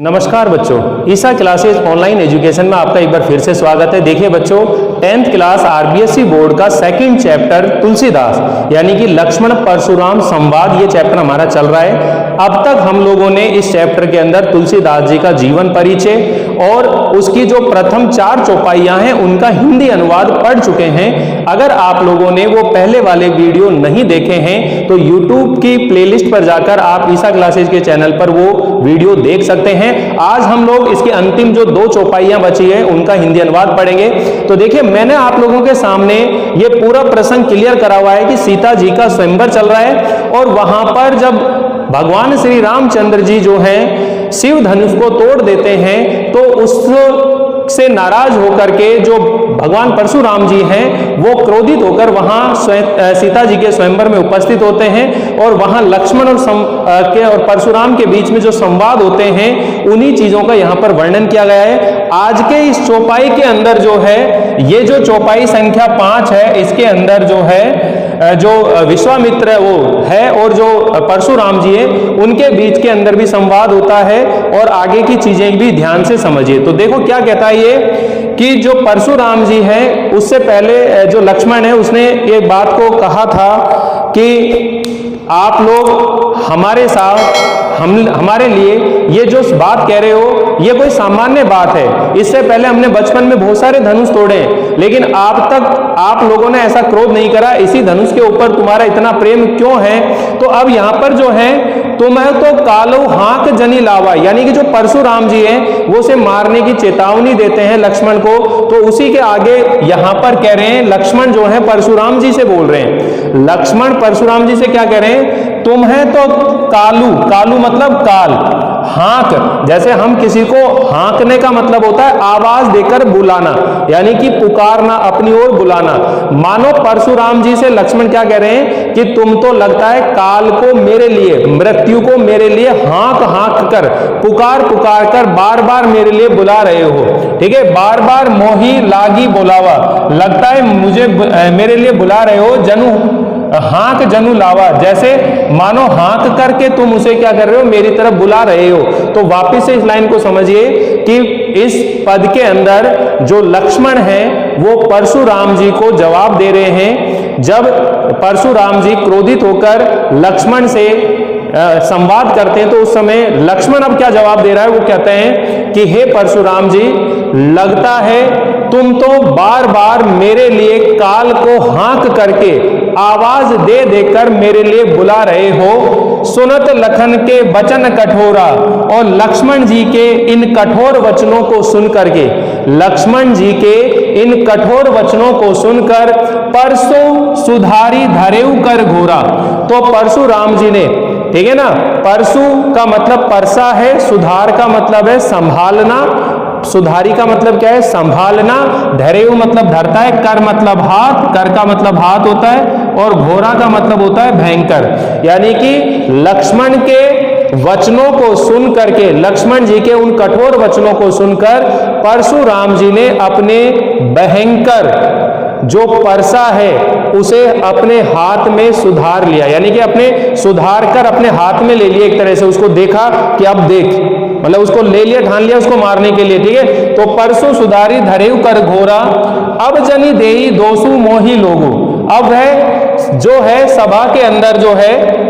नमस्कार बच्चों, ईसा classes online education में आपका एक बार फिर से स्वागत है। देखिए बच्चों, 10th क्लास आरबीएसई बोर्ड का सेकंड चैप्टर तुलसीदास यानी कि लक्ष्मण परशुराम संवाद, ये चैप्टर हमारा चल रहा है। अब तक हम लोगों ने इस चैप्टर के अंदर तुलसीदास जी का जीवन परिचय और उसकी जो प्रथम 4 चौपाइयां हैं उनका हिंदी अनुवाद पढ़ चुके हैं। अगर आप लोगों ने वो पहले वाले वीडियो नहीं देखे हैं तो यूट्यूब की प्लेलिस्ट पर जाकर आप ईसा क्लासेस के चैनल पर वो वीडियो देख सकते हैं। आज हम लोग इसकी अंतिम जो 2 चौपाइयां बची है उनका हिंदी अनुवाद पढ़ेंगे। तो देखिए, मैंने आप लोगों के सामने ये पूरा प्रसंग क्लियर करा हुआ है कि सीता जी का स्वयंवर चल रहा है और वहां पर जब भगवान श्री रामचंद्र जी जो हैं शिव धनुष को तोड़ देते हैं तो उससे नाराज होकर के जो भगवान परशुराम जी हैं वो क्रोधित होकर वहां सीता जी के स्वयंवर में उपस्थित होते हैं और वहां लक्ष्मण और परशुराम के बीच में जो संवाद होते हैं उन्हीं चीजों का यहाँ पर वर्णन किया गया है। आज के इस चौपाई के अंदर जो है, ये जो चौपाई संख्या 5 है, इसके अंदर जो है जो विश्वामित्र है वो है और जो परशुराम जी है उनके बीच के अंदर भी संवाद होता है और आगे की चीजें भी ध्यान से समझिए। तो देखो क्या कहता है ये कि जो परशुराम जी है उससे पहले जो लक्ष्मण है उसने ये बात को कहा था कि आप लोग हमारे साथ हमारे लिए ये जो बात कह रहे हो ये कोई सामान्य बात है। इससे पहले हमने बचपन में बहुत सारे धनुष तोड़े लेकिन अब तक आप लोगों ने ऐसा क्रोध नहीं करा। इसी धनुष के ऊपर तुम्हारा इतना प्रेम क्यों है? तो अब यहाँ पर जो है तुम्हें तो कालो हाक जनी लावा, यानी कि जो परशुराम जी हैं वो उसे मारने की चेतावनी देते हैं लक्ष्मण को। तो उसी के आगे यहाँ पर कह रहे हैं, लक्ष्मण जो है परशुराम जी से बोल रहे हैं। लक्ष्मण परशुराम जी से क्या कह रहे हैं? तुम्हें तो कालू, कालू मतलब काल, हाक, जैसे हम किसी को हांकने का मतलब होता है आवाज देकर बुलाना, यानी कि पुकारना, अपनी ओर बुलाना। मानो परशुराम जी से लक्ष्मण क्या कह रहे हैं कि तुम तो लगता है काल को मेरे लिए, मृत्यु को मेरे लिए हांक हांक कर, पुकार पुकार कर बार बार मेरे लिए बुला रहे हो। ठीक है, बार बार मोही लागी बुलावा, लगता है मुझे मेरे लिए बुला रहे हो। जनु हांक जनु लावा, जैसे मानो हांक करके तुम उसे क्या कर रहे हो, मेरी तरफ बुला रहे हो। तो वापिस से इस लाइन को समझिए कि इस पद के अंदर जो लक्ष्मण हैं वो परशुराम जी को जवाब दे रहे हैं। जब परशुराम जी क्रोधित होकर लक्ष्मण से संवाद करते हैं तो उस समय लक्ष्मण अब क्या जवाब दे रहा है? वो कहते हैं कि हे परशुराम जी, लगता है तुम तो बार बार मेरे लिए काल को हांक करके आवाज दे देकर मेरे लिए बुला रहे हो। सुनत लखन के वचन कठोरा, और लक्ष्मण जी के इन कठोर वचनों को सुन करके, लक्ष्मण जी के इन कठोर वचनों को सुनकर परसु सुधारी धरेउ कर घोरा। तो परशुराम जी ने, ठीक है ना, परशु का मतलब परसा है, सुधार का मतलब है संभालना, सुधारी का मतलब क्या है? संभालना। धरेउ मतलब धरता है, कर मतलब हाथ, कर का मतलब हाथ होता है, और घोरा का मतलब होता है भयंकर। यानी कि लक्ष्मण के वचनों को सुन करके, लक्ष्मण जी के उन कठोर वचनों को सुनकर परशुराम जी ने अपने भयंकर जो परसा है उसे अपने हाथ में सुधार लिया, यानी कि अपने सुधार कर अपने हाथ में ले लिया। एक तरह से उसको देखा कि अब देख, मतलब उसको ले लिया, ठान लिया उसको मारने के लिए। ठीक है, तो परसु सुधारी धरेउ कर घोरा, अब जनी देई दोसु मोही लोगु। अब वह जो है सभा के अंदर जो है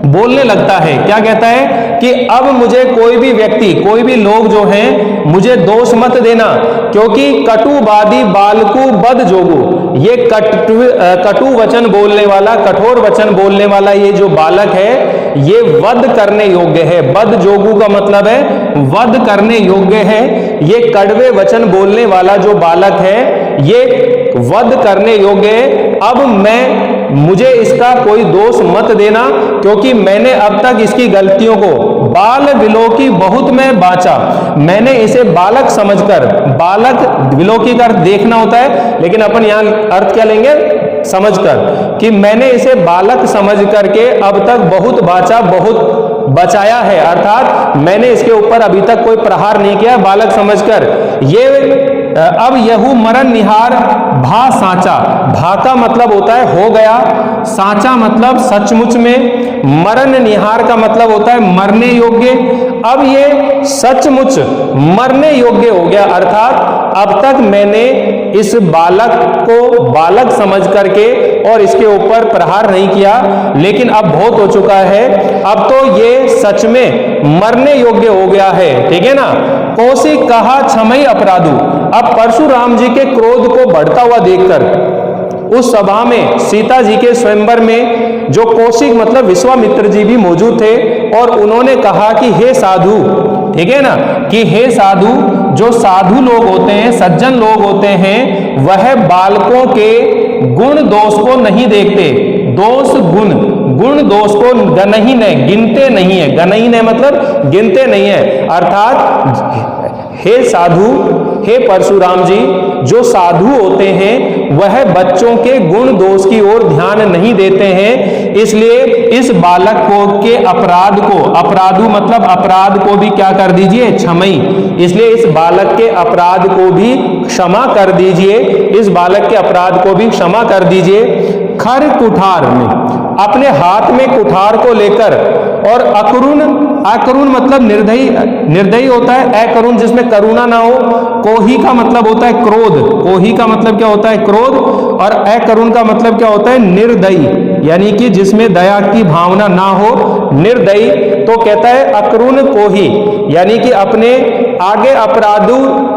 बोलने लगता है, क्या कहता है कि अब मुझे कोई भी व्यक्ति, कोई भी लोग जो हैं मुझे दोष मत देना, क्योंकि कटुवादी बालकु बद जोगु, ये कटु वचन बोलने वाला, कठोर वचन बोलने वाला ये जो बालक है ये वध करने योग्य है। बद जोगु का मतलब है वध करने योग्य है। ये कड़वे वचन बोलने वाला जो बालक है ये वध करने योग्य है। अब मुझे इसका कोई दोष मत देना, क्योंकि मैंने अब तक इसकी गलतियों को बाल विलोकी बहुत मैं बाचा, मैंने इसे बालक समझकर, बालक विलोकी का देखना होता है लेकिन अपन यहां अर्थ क्या लेंगे? समझकर, कि मैंने इसे बालक समझ करके अब तक बहुत बाचा, बहुत बचाया है, अर्थात मैंने इसके ऊपर अभी तक कोई प्रहार नहीं किया, बालक समझकर। ये अब यहू मरण निहार भा साचा, भा का मतलब होता है हो गया, साचा मतलब सचमुच में, मरण निहार का मतलब होता है मरने योग्य। अब ये सचमुच मरने योग्य हो गया, अर्थात अब तक मैंने इस बालक को बालक समझ करके और इसके ऊपर प्रहार नहीं किया, लेकिन अब बहुत हो चुका है, अब तो ये सच में मरने योग्य हो गया है, ठीक है ना। कौशिक कहा क्षमई अपराधु। अब परशुराम जी के क्रोध को बढ़ता हुआ देखकर उस सभा में सीता जी के स्वयंवर में जो कौशिक मतलब विश्वामित्र जी भी मौजूद थे, और उन्होंने कहा कि हे साधु, ठीक है ना, कि हे साधु, जो साधु लोग होते हैं, सज्जन लोग होते हैं, वह बालकों के गुण दोष को नहीं देखते। दोष गुण दोष को गणहीन है, गिनते नहीं है। गणहीन है मतलब गिनते नहीं है, अर्थात हे साधु, हे परशुराम जी, जो साधु होते हैं वह बच्चों के गुण दोष की ओर ध्यान नहीं देते हैं, इसलिए इस बालक को के अपराध को, अपराधु मतलब अपराध को भी क्या कर दीजिए, क्षमई, इसलिए इस बालक के अपराध को भी क्षमा कर दीजिए, इस बालक के अपराध को भी क्षमा कर दीजिए। खर कुठार में अपने हाथ में कुठार को लेकर, और अकरुण, अकरुण मतलब निर्दयी, निर्दयी होता है, अकरुण जिसमें करुणा ना हो, कोही का मतलब होता है क्रोध, कोही का मतलब क्या होता है, क्रोध, और अकरुण का मतलब क्या होता है, निर्दयी, यानी कि जिसमें दया की भावना ना हो, निर्दयी। तो कहता है अकरुण कोही, यानी कि अपने आगे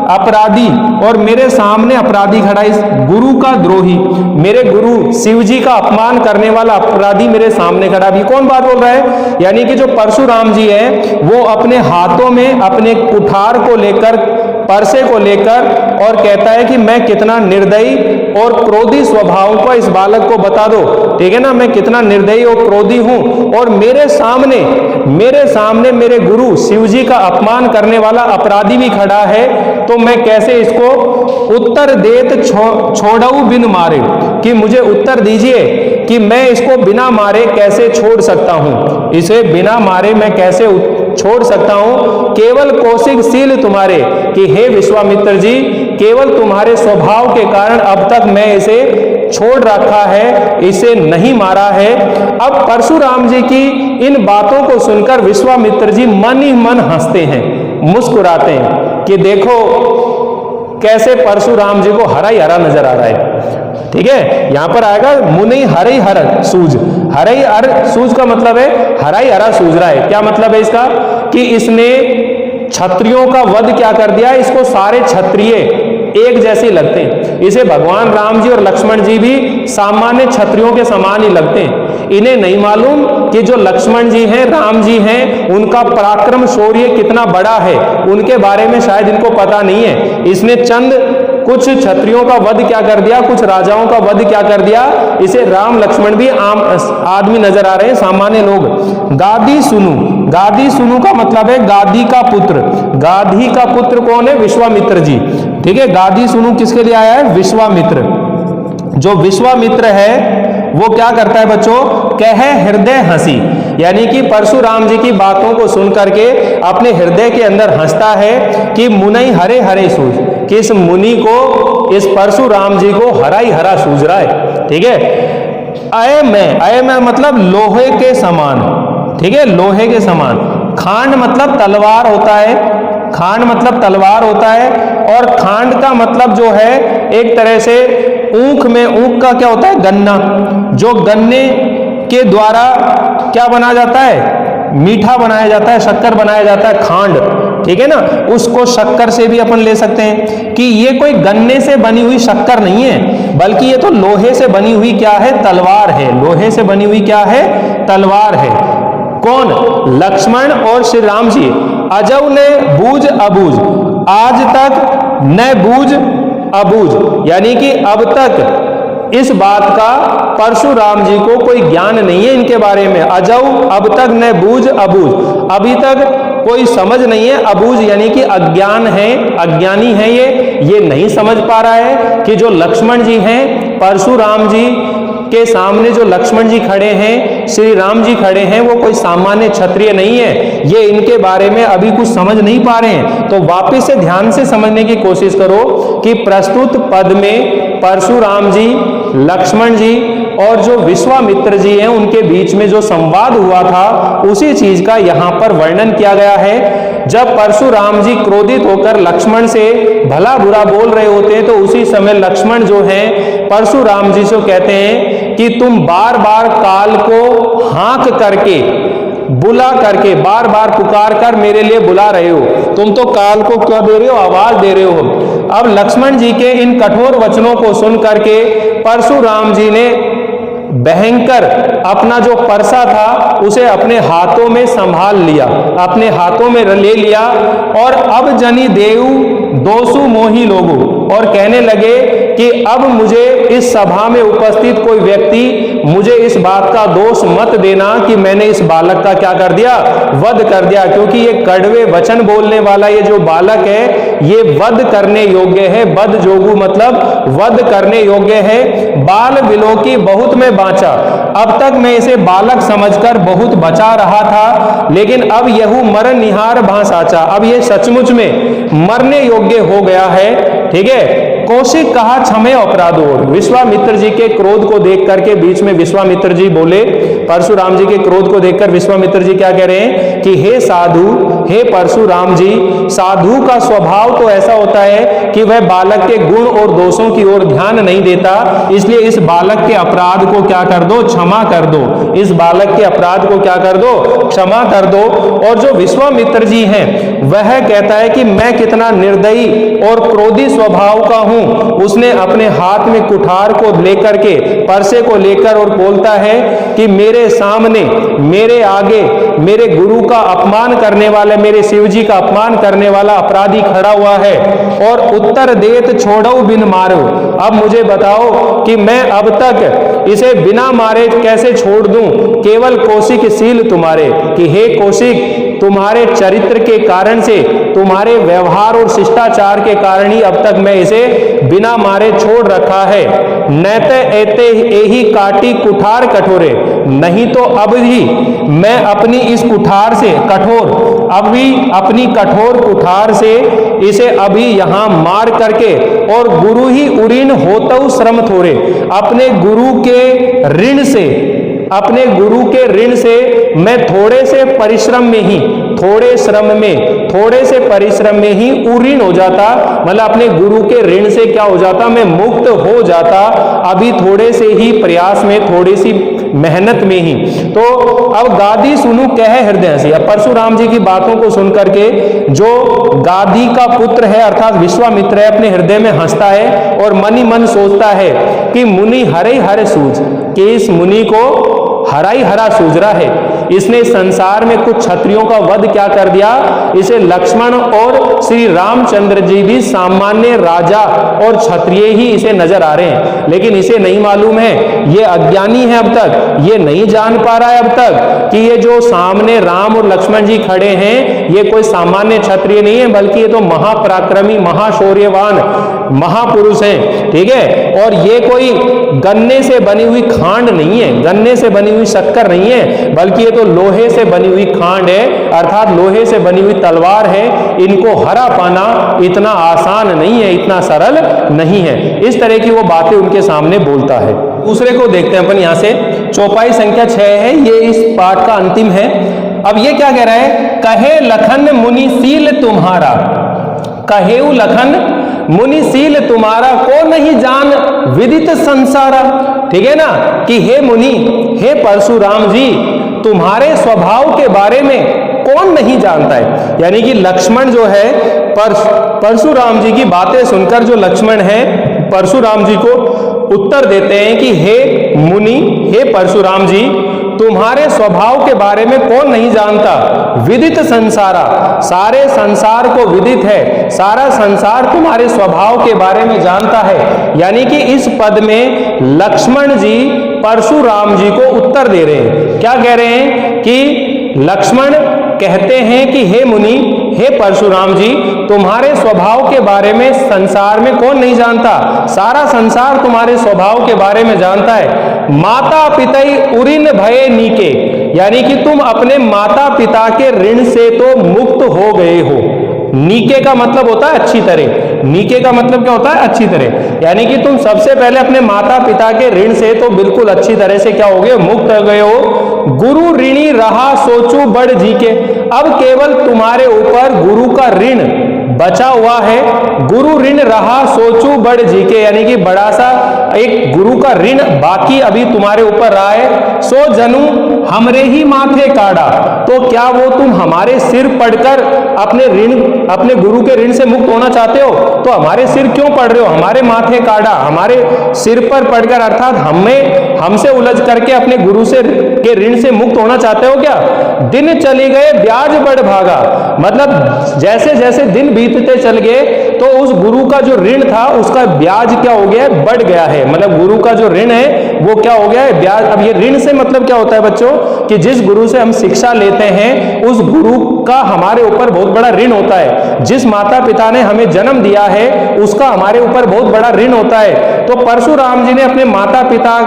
अपराधी और मेरे सामने अपराधी खड़ा, इस गुरु का द्रोही, मेरे गुरु शिव जी का अपमान करने वाला अपराधी मेरे सामने खड़ा। भी कौन बात बोल रहा है, यानी कि जो परशुराम जी हैं वो अपने हाथों में अपने कुठार को लेकर, परसे को लेकर, और कहता है कि मैं कितना निर्दयी और क्रोधी स्वभाव का इस बालक को बता दो, ठीक है ना, मैं कितना निर्दयी और क्रोधी हूं, और मेरे सामने मेरे गुरु शिव जी का अपमान करने वाला अपराधी भी खड़ा है, तो मैं कैसे इसको उत्तर देत छोड़ऊ बिन मारे, कि मुझे उत्तर दीजिए कि मैं इसको बिना मारे कैसे छोड़ सकता हूं, इसे बिना मारे मैं कैसे छोड़ सकता हूं। केवल कौशिक शील तुम्हारे, कि हे विश्वामित्र जी, केवल तुम्हारे स्वभाव के कारण अब तक मैं इसे छोड़ रखा है, इसे नहीं मारा है। अब परशुराम जी की इन बातों को सुनकर विश्वामित्र जी मन ही मन हंसते हैं, मुस्कुराते हैं, कि देखो कैसे परशुराम जी को हरा ही हरा नजर आ रहा है, ठीक है। यहां पर आएगा मुनि हरई हर सूझ, हरई हर सूझ का मतलब है हरा ही हरा सूझ रहा है। क्या मतलब है इसका, कि इसने क्षत्रियों का वध क्या कर दिया, इसको सारे क्षत्रिय एक जैसे लगते हैं, इसे भगवान राम जी और लक्ष्मण जी भी सामान्य क्षत्रियों के समान ही लगते हैं। इन्हें नहीं मालूम कि जो लक्ष्मण जी हैं, राम जी हैं, उनका पराक्रम शौर्य कितना बड़ा है, उनके बारे में शायद इनको पता नहीं है। इसने चंद कुछ क्षत्रियों का वध क्या कर दिया, कुछ राजाओं का वध क्या कर दिया, इसे राम लक्ष्मण भी आम आदमी नजर आ रहे हैं, सामान्य लोग। गादी सुनु, गादी सुनु का मतलब है गादी का पुत्र। गादी का पुत्र कौन है, विश्वामित्र जी, ठीक है। गादी सुनु किसके लिए आया है, विश्वामित्र। जो विश्वामित्र है वो क्या करता है बच्चों, कह हृदय हंसी, यानी कि परशुराम जी की बातों को सुन करके अपने हृदय के अंदर हंसता है कि मुनि हरे हरे सूझ, कि इस मुनि को, इस परशुराम जी को हरा ही हरा सूझ रहा है, ठीक है। अय में मतलब लोहे के समान, ठीक है, लोहे के समान। खांड मतलब तलवार होता है, खांड मतलब तलवार होता है, और खांड का मतलब जो है एक तरह से ऊख में, ऊख का क्या होता है, गन्ना, जो गन्ने के द्वारा क्या बनाया जाता है, मीठा बनाया जाता है, शक्कर बनाया जाता है, खांड, ठीक है ना। उसको शक्कर से भी अपन ले सकते हैं कि ये कोई गन्ने से बनी हुई शक्कर नहीं है, बल्कि ये तो लोहे से बनी हुई क्या है, तलवार है। लोहे से बनी हुई क्या है, तलवार है। कौन, लक्ष्मण और श्री राम जी। अजौ ने बूझ अबूझ, आज तक न बूझ अबूझ, यानी कि अब तक इस बात का परशुराम जी को कोई ज्ञान नहीं है इनके बारे में। अजौ अब तक न बूझ अबूझ, अभी तक कोई समझ नहीं है। अबूझ यानी कि अज्ञान है, अज्ञानी है, ये नहीं समझ पा रहा है कि जो लक्ष्मण जी हैं, परशुराम जी के सामने जो लक्ष्मण जी खड़े हैं, श्री राम जी खड़े हैं, वो कोई सामान्य क्षत्रिय नहीं है। ये इनके बारे में अभी कुछ समझ नहीं पा रहे हैं। तो वापस से ध्यान से समझने की कोशिश करो कि प्रस्तुत पद में परशुराम जी, लक्ष्मण जी और जो विश्वामित्र जी हैं उनके बीच में जो संवाद हुआ था, उसी चीज का यहाँ पर वर्णन किया गया है। जब परशुराम जी क्रोधित होकर लक्ष्मण से भला बुरा बोल रहे होते हैं, तो उसी समय लक्ष्मण जो है परशुराम जी से कहते हैं कि तुम बार बार काल को हाँक करके, बुला करके, बार बार पुकार कर मेरे लिए बुला रहे हो, तुम तो काल को क्या दे रहे हो, आवाज दे रहे हो। अब लक्ष्मण जी के इन कठोर वचनों को सुन करके परशुराम जी ने भयंकर अपना जो परसा था उसे अपने हाथों में संभाल लिया, अपने हाथों में ले लिया, और अब जनी देव दोसु मोही लोगो, और कहने लगे कि अब मुझे इस सभा में उपस्थित कोई व्यक्ति मुझे इस बात का दोष मत देना कि मैंने इस बालक का क्या कर दिया, वध कर दिया, क्योंकि ये कड़वे वचन बोलने वाला ये जो बालक है ये वध करने योग्य है। वध जोगु मतलब वध करने योग्य है। बाल विलोकी बहुत में बांचा, अब तक मैं इसे बालक समझकर बहुत बचा रहा था, लेकिन अब यहू मरण निहार भांसाचा, अब ये सचमुच में मरने योग्य हो गया है। ठीक है, कौशिक कहा क्षमे अपराधो। विश्वामित्र जी के क्रोध को देख करके बीच में विश्वामित्र जी बोले, परशुराम जी के क्रोध को देखकर विश्वामित्र जी क्या कह रहे हैं कि हे साधु, हे परशुराम जी, साधु का स्वभाव तो ऐसा होता है कि वह बालक के गुण और दोषों की ओर ध्यान नहीं देता, इसलिए इस बालक के अपराध को क्या कर दो, क्षमा कर दो, इस बालक के अपराध को क्या कर दो, क्षमा कर दो। और जो विश्वामित्र जी हैं वह कहता है कि मैं कितना निर्दयी और क्रोधी स्वभाव का हूं। उसने अपने हाथ में कुठार को लेकर के, परसे को लेकर, और बोलता है कि मेरे सामने, मेरे आगे मेरे गुरु का अपमान करने वाला, मेरे शिव जी का अपमान करने वाला अपराधी खड़ा हुआ है, और उत्तर देत छोड़ो बिन मारो। अब मुझे बताओ कि मैं अब तक इसे बिना मारे कैसे छोड़ दूं, केवल कौशिक शील तुम्हारे, कि हे कौशिक, तुम्हारे चरित्र के कारण से, तुम्हारे व्यवहार और शिष्टाचार के कारण ही अब तक मैं इसे बिना मारे छोड़ रखा है। नैते एते एही काटी कुठार कठोरे, नहीं तो अब ही मैं अपनी इस कुठार से, कठोर, अभी अपनी कठोर कुठार से इसे अभी यहां मार करके, और गुरु ही उरीन होतउ श्रम थोरे, अपने गुरु के ऋण से, अपने गुरु के ऋण से मैं थोड़े से परिश्रम में ही, थोड़े श्रम में, थोड़े से परिश्रम में ही उऋण हो जाता, मतलब अपने गुरु के ऋण से क्या हो जाता, मैं मुक्त हो जाता, अभी थोड़े से ही प्रयास में, थोड़ी सी मेहनत में ही। तो अब गादी सुनु कह हृदय से, अब परशुराम जी की बातों को सुनकर के जो गादी का पुत्र है अर्थात विश्वामित्र है, अपने हृदय में हंसता है और मन ही मन सोचता है कि मुनि हरे हरे सूझ, कि इस मुनि को हरा ही हरा सूझ रहा है, इसने संसार में कुछ क्षत्रियों का वध क्या कर दिया, इसे लक्ष्मण और श्री रामचंद्र जी भी सामान्य राजा और क्षत्रिय ही इसे नजर आ रहे हैं, लेकिन इसे नहीं मालूम है, ये अज्ञानी है अब तक, ये नहीं जान पा रहा है अब तक कि ये जो सामने राम और लक्ष्मण जी खड़े हैं ये कोई सामान्य क्षत्रिय नहीं है, बल्कि ये तो महापराक्रमी, महाशौर्यवान महापुरुष हैं। ठीक है, और ये कोई गन्ने से बनी हुई खांड नहीं है, गन्ने से बनी हुई शक्कर नहीं है, बल्कि ये तो लोहे से बनी हुई खांड है, अर्थात लोहे से बनी हुई तलवार है। इनको हरा पाना इतना आसान नहीं है, इतना सरल नहीं है। इस तरह की वो बातें उनके सामने बोलता है। दूसरे को देखते हैं अपन यहां से, चौपाई संख्या 6 है, ये इस पाठ का अंतिम है। अब ये क्या कह रहा है, कहे लखन मुनिशील तुम्हारा, कहेऊ लखन मुनिशील तुम्हारा, को नहीं जान विदित संसारा। ठीक है ना, कि हे मुनि, हे परशुराम जी, तुम्हारे स्वभाव के बारे में कौन नहीं जानता है। यानी कि लक्ष्मण जो है परशुराम जी की बातें सुनकर जो लक्ष्मण है परशुराम जी को उत्तर देते हैं कि हे मुनि, हे परशुराम जी, तुम्हारे स्वभाव के बारे में कौन नहीं जानता, विदित संसारा, सारे संसार को विदित है, सारा संसार तुम्हारे स्वभाव के बारे में जानता है। यानी कि इस पद में लक्ष्मण जी परशुराम जी को उत्तर दे रहे हैं। क्या कह रहे हैं कि लक्ष्मण कहते हैं कि हे मुनि, हे परशुराम जी, तुम्हारे स्वभाव के बारे में संसार में कौन नहीं जानता, सारा संसार तुम्हारे स्वभाव के बारे में जानता है। माता पितई उरिन भये नीके, यानी कि तुम अपने माता पिता के ऋण से तो मुक्त हो गए हो। नीके का मतलब होता है अच्छी तरह, नीके का मतलब क्या होता है, अच्छी तरह, यानी कि तुम सबसे पहले अपने माता पिता के ऋण से तो बिल्कुल अच्छी तरह से क्या हो गए, मुक्त हो गए हो। गुरु ऋणी रहा सोचू बड़ जी के, अब केवल तुम्हारे ऊपर गुरु का ऋण बचा हुआ है। गुरु ऋण रहा सोचू बड़ जी के, यानी कि बड़ा सा एक गुरु का ऋण बाकी अभी तुम्हारे ऊपर रहा है। सो जनू हमरे ही माथे काढ़ा, तो क्या वो तुम हमारे सिर पड़कर अपने गुरु के ऋण से मुक्त होना चाहते हो? तो हमारे सिर क्यों पड़ रहे हो? हमारे माथे काढ़ा, हमारे सिर पर पड़कर, अर्थात हमसे उलझ करके अपने गुरु के ऋण से मुक्त होना चाहते हो क्या? दिन चली गए ब्याज बढ़ भागा, मतलब जैसे जैसे दिन बीतते चल गए तो उस गुरु का जो ऋण था उसका ब्याज क्या हो गया है? बढ़ गया है। मतलब गुरु का जो ऋण है वो क्या हो गया है? ब्याज। अब ये ऋण से मतलब क्या होता है बच्चों, कि जिस गुरु से हम शिक्षा लेते हैं उस गुरु का हमारे ऊपर बहुत बड़ा ऋण होता है। जिस माता पिता ने हमें जन्म दिया है उसका हमारे ऊपर बहुत बड़ा ऋण होता है। तो परशुराम जी ने अपने माता पिता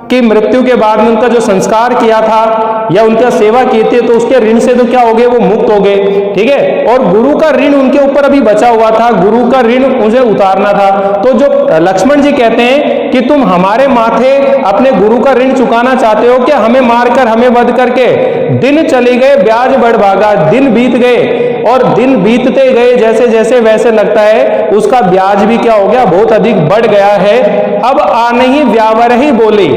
की मृत्यु के बाद में उनका जो संस्कार किया था या उनका सेवा की थी, तो उसके ऋण से तो क्या हो गए? वो मुक्त हो गए, ठीक है। और गुरु का ऋण उनके ऊपर अभी बचा हुआ था, गुरु का ऋण उसे उतारना था। तो जो लक्ष्मण जी कहते हैं कि तुम हमारे माथे अपने गुरु का ऋण चुकाना चाहते हो क्या? हमें मारकर, हमें वध करके। दिन चले गए ब्याज बढ़ भागा, दिन बीत गए और दिन बीतते गए जैसे जैसे वैसे लगता है उसका ब्याज भी क्या हो गया? बहुत अधिक बढ़ गया है। अब आनहि व्यावरहि बोले,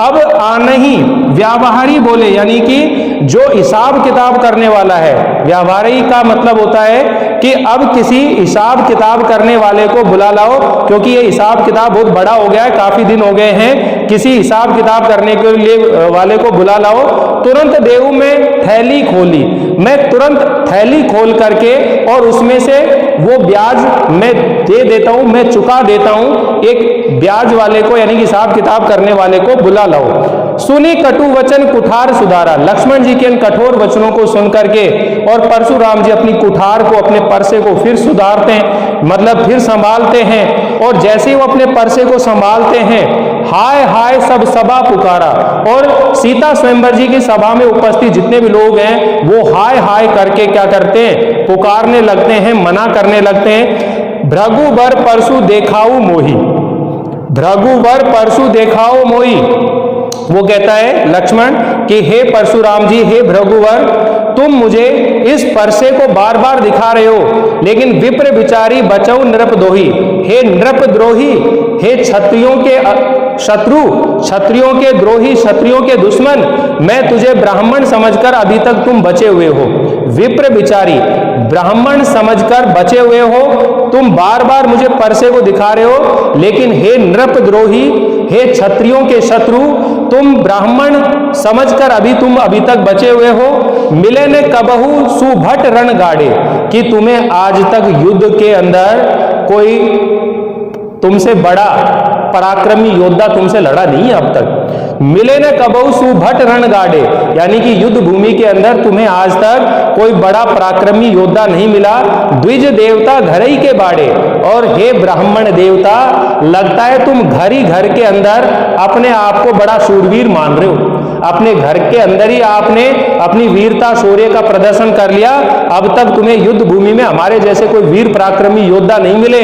अब आनहि व्यावहारी बोले, यानी कि जो हिसाब किताब करने वाला है। व्यावहारी का मतलब होता है कि अब किसी हिसाब किताब करने वाले को बुला लाओ, क्योंकि ये हिसाब किताब बहुत बड़ा हो गया है, काफी दिन हो गए हैं। किसी हिसाब किताब करने के लिए वाले को बुला लाओ। तुरंत देहू में थैली खोली, मैं तुरंत थैली खोल करके और उसमें से वो ब्याज मैं दे देता हूं, मैं चुका देता हूं। एक ब्याज वाले को, यानी कि हिसाब किताब करने वाले को बुला लाओ। सुनी कटु वचन कुठार सुधारा, लक्ष्मण जी के इन कठोर वचनों को सुन करके और परशुराम जी अपनी कुठार को, अपने परसे को फिर सुधारते हैं, मतलब फिर संभालते हैं। और जैसे ही वो अपने परसे को संभालते हैं, हाय हाय सब सभा पुकारा, और सीता स्वयंवर जी की सभा में उपस्थित जितने भी लोग हैं वो हाय हाय करके क्या करते हैं? पुकारने लगते हैं, मना करने लगते हैं। भृगुवर परशु देखाऊ मोही, भृगुवर परशु देखाओ मोही। वो कहता है लक्ष्मण कि हे परशुराम जी, हे भृगुवर, तुम मुझे इस परसे को बार बार दिखा रहे हो, लेकिन विप्र विचारी बचौ नृपद्रोही, हे नृपद्रोही, हे क्षत्रियों के शत्रु, क्षत्रियों के द्रोही, क्षत्रियों के दुश्मन, मैं तुझे ब्राह्मण समझकर अभी तक तुम बचे हुए हो। विप्र विचारी, ब्राह्मण समझकर बचे हुए हो, तुम बार बार मुझे परसे को दिखा रहे हो, लेकिन हे नृपद्रोही, हे क्षत्रियों के शत्रु, तुम ब्राह्मण समझकर तुम अभी तक बचे हुए हो। मिले ने कबहू सुभट रण गाड़े, कि तुम्हें आज तक युद्ध के अंदर कोई तुमसे बड़ा पराक्रमी योद्धा तुमसे लड़ा नहीं है अब तक। मिले न कबहू सुभट रण गाड़े, यानी कि युद्ध भूमि के अंदर तुम्हें आज तक कोई बड़ा पराक्रमी योद्धा नहीं मिला। द्विज देवता घर ही के बाड़े, और हे ब्राह्मण देवता, लगता है तुम घर ही घर के अंदर अपने आप को बड़ा शूरवीर मान रहे हो। अपने घर के अंदर ही आपने अपनी वीरता शौर्य का प्रदर्शन कर लिया। अब तक तुम्हें युद्ध भूमि में हमारे जैसे कोई वीर पराक्रमी योद्धा नहीं मिले।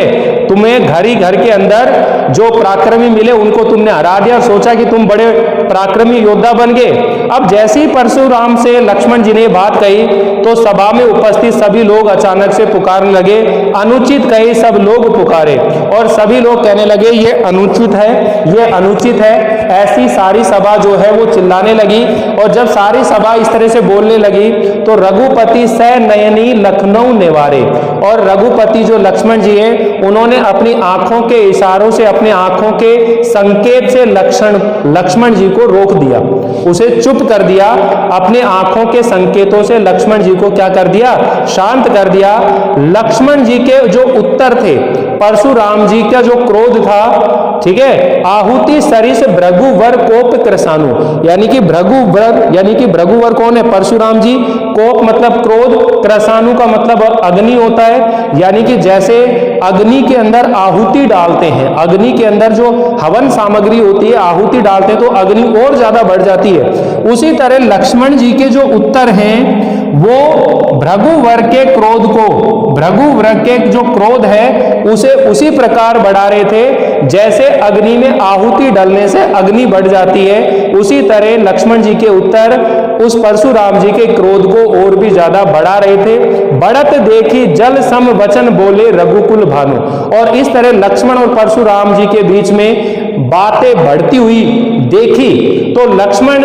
तुम्हें घर ही घर के अंदर जो पराक्रमी मिले उनको तुमने हरा दिया, सोचा कि तुम बड़े पराक्रमी योद्धा बन गए। अब जैसे ही परशुराम से लक्ष्मण जी ने बात कही तो सभा में उपस्थित सभी लोग अचानक से पुकारने लगे, अनुचित कहे सब लोग पुकारे, और सभी लोग कहने लगे ये अनुचित है, ये अनुचित है। ऐसी सारी सभा जो है वो चिल्लाने लगी, और जब सारी सभा इस तरह से बोलने लगी तो रघुपति सह नयनी लखनऊ निवारे, और रघुपति जो लक्ष्मण जी हैं उन्होंने अपनी आंखों के इशारों से, अपने आंखों के संकेत से लक्ष्मण जी को रोक दिया, उसे चुप कर दिया। अपने आंखों के संकेतों से लक्ष्मण जी को क्या कर दिया? शांत कर दिया। लक्ष्मण जी के जो उत्तर थे, परशुराम जी का जो क्रोध था, ठीक है, आहुति सरिस भृगुवर कोप कृषाणु, यानी कि भृगुवर कौन है? परशुराम जी। कोप मतलब क्रोध, कृषाणु का मतलब अग्नि होता है, यानी कि जैसे अग्नि के अंदर आहुति डालते हैं, अग्नि के अंदर जो हवन सामग्री होती है आहुति डालते हैं तो अग्नि और ज्यादा बढ़ जाती है। उसी तरह लक्ष्मण जी के जो उत्तर हैं वो भृगुवर के क्रोध को, भृगुवर के जो क्रोध है उसे उसी प्रकार बढ़ा रहे थे जैसे अग्नि में आहुति डालने से अग्नि बढ़ जाती है। उसी तरह लक्ष्मण जी के उत्तर उस परशुराम जी के क्रोध को और भी ज्यादा बढ़ा रहे थे। बढ़त देखी जल सम वचन बोले रघुकुल भानु। और इस तरह लक्ष्मण और परशुराम जी के बीच में बातें बढ़ती हुई देखी तो लक्ष्मण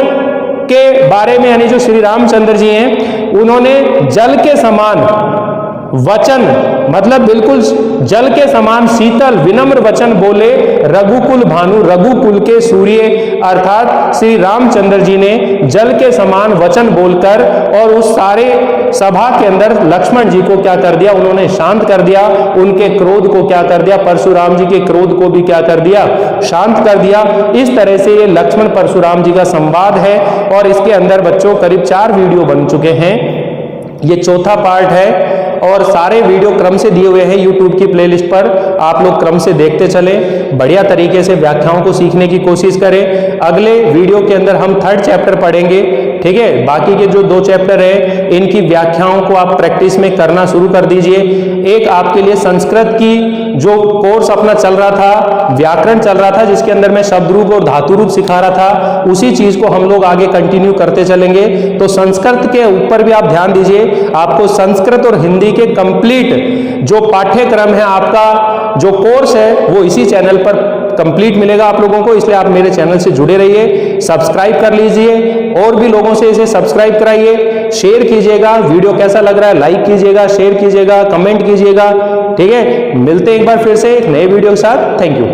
के बारे में यानी जो श्री रामचंद्र जी हैं उन्होंने जल के समान वचन मतलब बिल्कुल जल के समान शीतल विनम्र वचन बोले रघुकुल भानु। रघुकुल के सूर्य अर्थात श्री रामचंद्र जी ने जल के समान वचन बोलकर और उस सारे सभा के अंदर लक्ष्मण जी को क्या कर दिया, उन्होंने शांत कर दिया। उनके क्रोध को क्या कर दिया, परशुराम जी के क्रोध को भी क्या कर दिया, शांत कर दिया। इस तरह से ये लक्ष्मण परशुराम जी का संवाद है और इसके अंदर बच्चों करीब 4 वीडियो बन चुके हैं। ये चौथा पार्ट है और सारे वीडियो क्रम से दिए हुए हैं YouTube की प्लेलिस्ट पर। आप लोग क्रम से देखते चलें, बढ़िया तरीके से व्याख्याओं को सीखने की कोशिश करें। अगले वीडियो के अंदर हम 3rd चैप्टर पढ़ेंगे, ठीक है। बाकी के जो 2 चैप्टर है इनकी व्याख्याओं को आप प्रैक्टिस में करना शुरू कर दीजिए। एक आपके लिए संस्कृत की जो कोर्स अपना चल रहा था, व्याकरण चल रहा था, जिसके अंदर मैं शब्द रूप और धातु रूप सिखा रहा था, उसी चीज को हम लोग आगे कंटिन्यू करते चलेंगे। तो संस्कृत के ऊपर भी आप ध्यान दीजिए। आपको संस्कृत और हिंदी के कंप्लीट जो पाठ्यक्रम है, आपका जो कोर्स है वो इसी चैनल पर कंप्लीट मिलेगा आप लोगों को। इसलिए आप मेरे चैनल से जुड़े रहिए, सब्सक्राइब कर लीजिए और भी लोगों से इसे सब्सक्राइब कराइए, शेयर कीजिएगा। वीडियो कैसा लग रहा है लाइक कीजिएगा, शेयर कीजिएगा, कमेंट कीजिएगा, ठीक है। मिलते हैं एक बार फिर से एक नए वीडियो के साथ। Thank you.